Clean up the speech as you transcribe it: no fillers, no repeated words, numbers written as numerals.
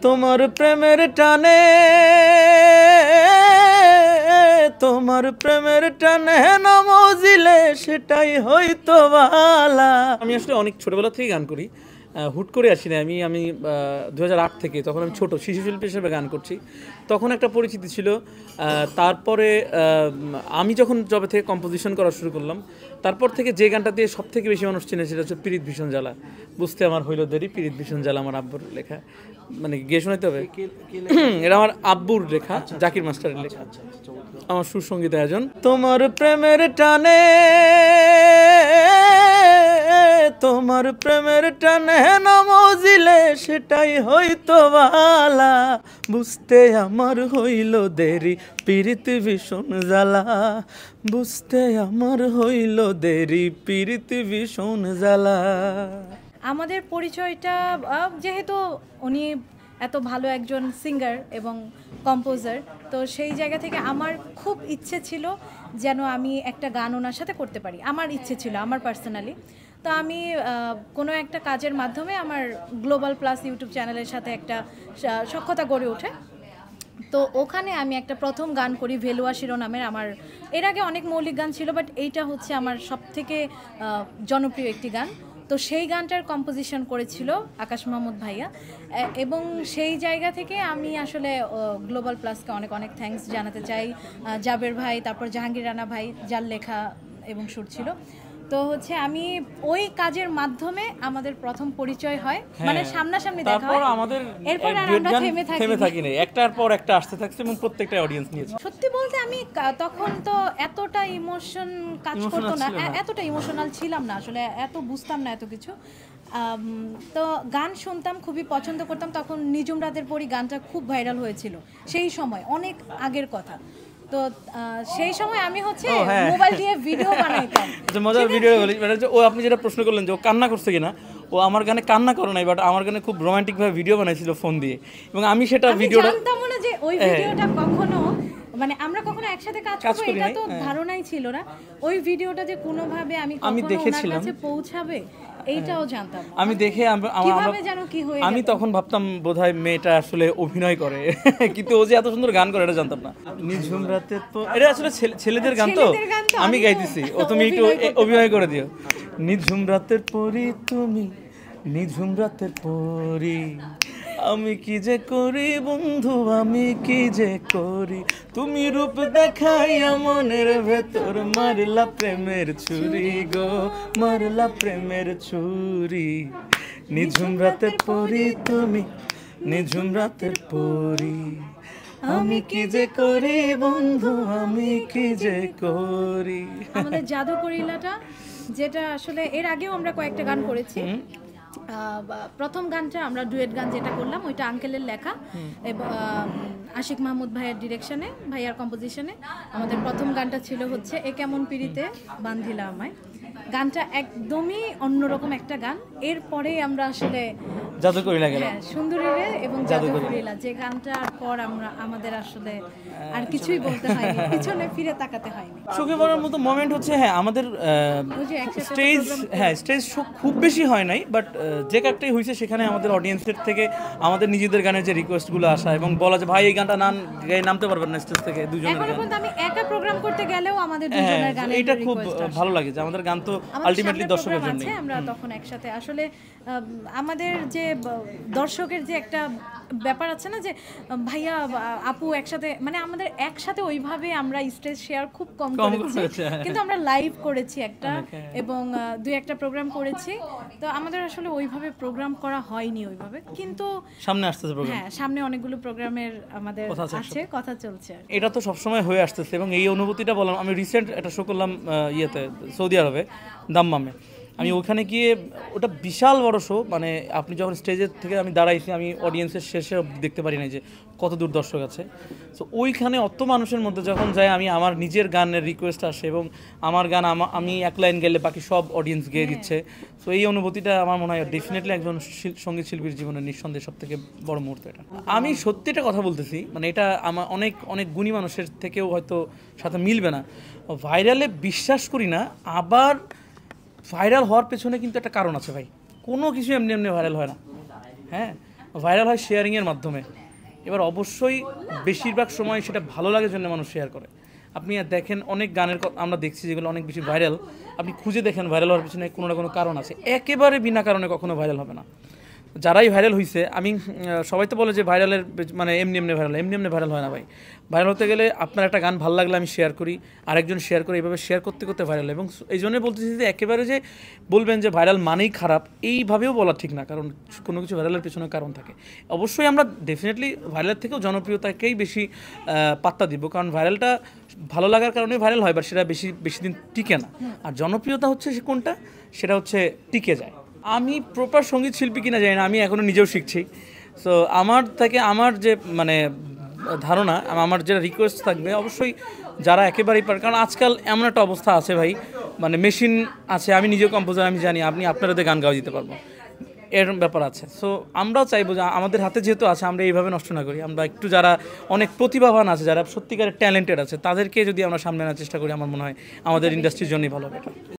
তোমার প্রেমের টানে, তোমার প্রেমের টানে নমজিলে সেটাই হয়তো বালা। আমি আসলে অনেক ছোটবেলা থেকে গান করি, হুট করে আসি না। আমি 2008 থেকে, তখন আমি ছোট শিশু শিল্পী হিসেবে গান করছি। তখন একটা পরিচিতি ছিল। তারপরে আমি যখন জবে থেকে কম্পোজিশন করা শুরু করলাম, তারপর থেকে যে গানটা দিয়ে সব থেকে বেশি মানুষ চিনে সেটা হচ্ছে পিরিত ভীষণ জ্বালা। বুঝতে আমার হইল দেরি, পিরিত ভীষণ জ্বালা আমার আব্বুর লেখা। মানে গিয়ে শোনাইতে হবে, এটা আমার আব্বুর লেখা, জাকির মাস্টারের লেখা, আমার সুসঙ্গীত আয়োজন। তোমার প্রেমের টানে, তোমার প্রেমের টানে নমজিলে সেটাই হয়তো বালা। বুঝতে আমার হইল দেরি, পিরিত ভীষণ জ্বালা। বুঝতে আমার হইল দেরি, পিরিত ভীষণ জ্বালা। আমাদের পরিচয়টা যেহেতু উনি এত ভালো একজন সিঙ্গার এবং কম্পোজার, তো সেই জায়গা থেকে আমার খুব ইচ্ছে ছিল যেন আমি একটা গান ওনার সাথে করতে পারি। আমার ইচ্ছে ছিল, আমার পার্সোনালি। তো আমি কোনো একটা কাজের মাধ্যমে আমার গ্লোবাল প্লাস ইউটিউব চ্যানেলের সাথে একটা সখ্যতা গড়ে ওঠে। তো ওখানে আমি একটা প্রথম গান করি ভেলুয়া শিরোনামের। আমার এর আগে অনেক মৌলিক গান ছিল, বাট এইটা হচ্ছে আমার সবথেকে জনপ্রিয় একটি গান। তো সেই গানটার কম্পোজিশন করেছিল আকাশ মাহমুদ ভাইয়া, এবং সেই জায়গা থেকে আমি আসলে গ্লোবাল প্লাসকে অনেক অনেক থ্যাঙ্কস জানাতে চাই। জাবের ভাই, তারপর জাহাঙ্গীর রানা ভাই, যার লেখা এবং সুর ছিল। তো হচ্ছে আমি ওই কাজের মাধ্যমে আমাদের প্রথম পরিচয় হয়, মানে সামনাসামনি দেখা হয়। এরপর আর আমরা থেমে থাকি না, একটার পর একটা আসতে থাকছে এবং প্রত্যেকটা অডিয়েন্স নিয়েছে। সত্যি বলতে আমি তখন তো এতটা ইমোশন কাজ করতো না, এতটা ইমোশনাল ছিলাম না আসলে, এত বুঝতাম না এত কিছু। তো গান শুনতাম, খুবই পছন্দ করতাম। তখন নিজুম রাতের পরই গানটা খুব ভাইরাল হয়েছিল সেই সময়, অনেক আগের কথা। তো সেই সময় আমি হচ্ছে মোবাইল দিয়ে ভিডিও বানাইতাম। মজার ভিডিও বলি, ও আপনি যেটা প্রশ্ন করলেন যে ও কান্না করছে কিনা, ও আমার গানে কান্না করে নাই, বাট আমার গানে খুব রোমান্টিক ভাবে ভিডিও বানাইছিল ফোন দিয়ে, এবং আমি সেটা ভিডিওটা জানতাম না যে ওই ভিডিওটা কখনো, মানে আমরা কখনো একসাথে কাজ করব এটা তো ধারণাই ছিল না। ওই ভিডিওটা যে কোনোভাবে আমি দেখেছিলাম কাছে পৌঁছাবে এইটাও জানতাম। আমি দেখে আমি তখন ভাবতাম বোধহয় মেয়েটা আসলে অভিনয় করে, কিন্তু ও যে এত সুন্দর গান করে এটা জানতাম না। নিঝুম রাতের এটা আসলে ছেলেদের গান, তো আমি গাইতেছি, ও তুমি একটু অভিনয় করে দিও। নিঝুম রাতের পরি তুমি, নিঝুম রাতের পরি, আমি কি যে করি বন্ধু, আমি কি যে করি, তুমি রূপ দেখাইয়া মনের ভেতর মারলা প্রেমের ছুরি গো, মারলা প্রেমের ছুরি। নিঝুম রাতের পরি তুমি, নিঝুম রাতের পরি, আমি কি যে করি বন্ধু, আমি কি যে করি। আমাদের জাদুকরিলাটা, যেটা আসলে এর আগেও আমরা কয়েকটা গান করেছি। প্রথম গানটা আমরা ডুয়েট গান যেটা করলাম, ওইটা আঙ্কেলের লেখা এবং আশিক মাহমুদ ভাইয়ের ডিরেকশনে, ভাইয়ার কম্পোজিশনে। আমাদের প্রথম গানটা ছিল হচ্ছে এ কেমন পিড়িতে বান্ধিলা আমায়। গানটা একদমই অন্যরকম একটা গান। এরপরে আমরা আসলে জাদুকরিলা গেলাম, সুন্দরী এবং জাদুকরিলা, যে গানটার পর আমাদের আসলে আর কিছুই বলতে হয়নি, পিছনে ফিরে তাকাতে হয়নি। চোখে পড়ার মতো মোমেন্ট হচ্ছে আমাদের স্টেজ শো খুব বেশি হয় নাই, বাট যে একটাই হয়েছে সেখানে আমাদের অডিয়েন্সের থেকে আমাদের নিজেদের গানের যে রিকোয়েস্টগুলো আসা এবং বলা যে ভাই এই গানটা নামতে পারবেন না স্টেজ থেকে, দুজনের গান। আমি একা প্রোগ্রাম করতে গেলেও আমাদের দুজনের গানের এটা খুব ভালো লাগে যে আমাদের গান তো আলটিমেটলি দর্শকের জন্য। আমরা তখন একসাথে আসলে আমাদের যে দর্শকের যে একটা ব্যাপার আছে না, যে ভাইয়া আপু একসাথে, মানে আমাদের একসাথে ওইভাবে আমরা স্টেজ শেয়ার খুব কম করেছি, কিন্তু আমরা লাইভ করেছি একটা এবং দুই একটা প্রোগ্রাম করেছি। তো আমাদের আসলে ওইভাবে প্রোগ্রাম করা হয়নি ওইভাবে, কিন্তু সামনে আসতেছে প্রোগ্রাম। হ্যাঁ, সামনে অনেকগুলো প্রোগ্রামের আমাদের আছে, কথা চলছে। এটা তো সবসময় হয়ে আসতেছে এবং এই অনুভূতিটা বললাম, আমি রিসেন্ট একটা শো করলাম সৌদি আরবে, দাম্মামে। আমি ওখানে গিয়ে, ওটা বিশাল বড় শো, মানে আপনি যখন স্টেজের থেকে আমি দাঁড়াইছি, আমি অডিয়েন্সের শেষে দেখতে পারি না যে কত দূর দর্শক আছে। সো ওইখানে অত মানুষের মধ্যে যখন যাই, আমি আমার নিজের গানের রিকোয়েস্ট আসে এবং আমার গান আমি এক লাইন গেলে বাকি সব অডিয়েন্স গেয়ে দিচ্ছে। সো এই অনুভূতিটা আমার মনে হয় ডেফিনেটলি একজন সঙ্গীত শিল্পীর জীবনের নিঃসন্দেহে সব থেকে বড় মুহূর্ত এটা। আমি সত্যিটা কথা বলতেছি, মানে এটা আমার অনেক অনেক গুণী মানুষের থেকেও হয়তো সাথে মিলবে না। ভাইরালে বিশ্বাস করি না, আবার ভাইরাল হওয়ার পেছনে কিন্তু একটা কারণ আছে ভাই, কোনো কিছু এমনি এমনি ভাইরাল হয় না। হ্যাঁ, ভাইরাল হয় শেয়ারিংয়ের মাধ্যমে। এবার অবশ্যই বেশিরভাগ সময় সেটা ভালো লাগার জন্য মানুষ শেয়ার করে। আপনি দেখেন অনেক গানের আমরা দেখছি যেগুলো অনেক বেশি ভাইরাল, আপনি খুঁজে দেখেন ভাইরাল হওয়ার পিছনে কোনো না কোনো কারণ আছে, একেবারে বিনা কারণে কখনো ভাইরাল হবে না। যারাই ভাইরাল হয়েছে, আমি সবাই তো বলে যে ভাইরালের মানে এমনি এমনি ভাইরাল হয় না ভাই। ভাইরাল হতে গেলে আপনার একটা গান ভালো লাগলে আমি শেয়ার করি, আরেকজন শেয়ার করি, এইভাবে শেয়ার করতে করতে ভাইরাল। এবং এই জন্যই বলতেছি যে একেবারে যে বলবেন যে ভাইরাল মানেই খারাপ, এইভাবেও বলা ঠিক না, কারণ কোনো কিছু ভাইরালের পেছনে কারণ থাকে। অবশ্যই আমরা ডেফিনেটলি ভাইরালের থেকেও জনপ্রিয়তাকেই বেশি পাত্তা দিব, কারণ ভাইরালটা ভালো লাগার কারণে ভাইরাল হয়, বা সেটা বেশি দিন টিকে না। আর জনপ্রিয়তা হচ্ছে সে কোনটা, সেটা হচ্ছে টিকে যায়। আমি প্রপার সঙ্গীত শিল্পী কিনা জানি না, আমি এখনও নিজেও শিখছি। সো আমার যে মানে ধারণা, আমার যেটা রিকোয়েস্ট থাকবে, অবশ্যই যারা একেবারেই পারে, কারণ আজকাল এমন একটা অবস্থা আছে ভাই, মানে মেশিন আছে, আমি নিজেও কম্পোজার, আমি জানি আপনারাদের গান গাওয়া দিতে পারবো, এর ব্যাপার আছে। সো আমরাও চাইবো যে আমাদের হাতে যেহেতু আছে, আমরা এইভাবে নষ্ট না করি। আমরা একটু যারা অনেক প্রতিভাবান আছে, যারা সত্যিকারের ট্যালেন্টেড আছে, তাদেরকে যদি আমরা সামনে আনার চেষ্টা করি, আমার মনে হয় আমাদের ইন্ডাস্ট্রির জন্যই ভালো হবে।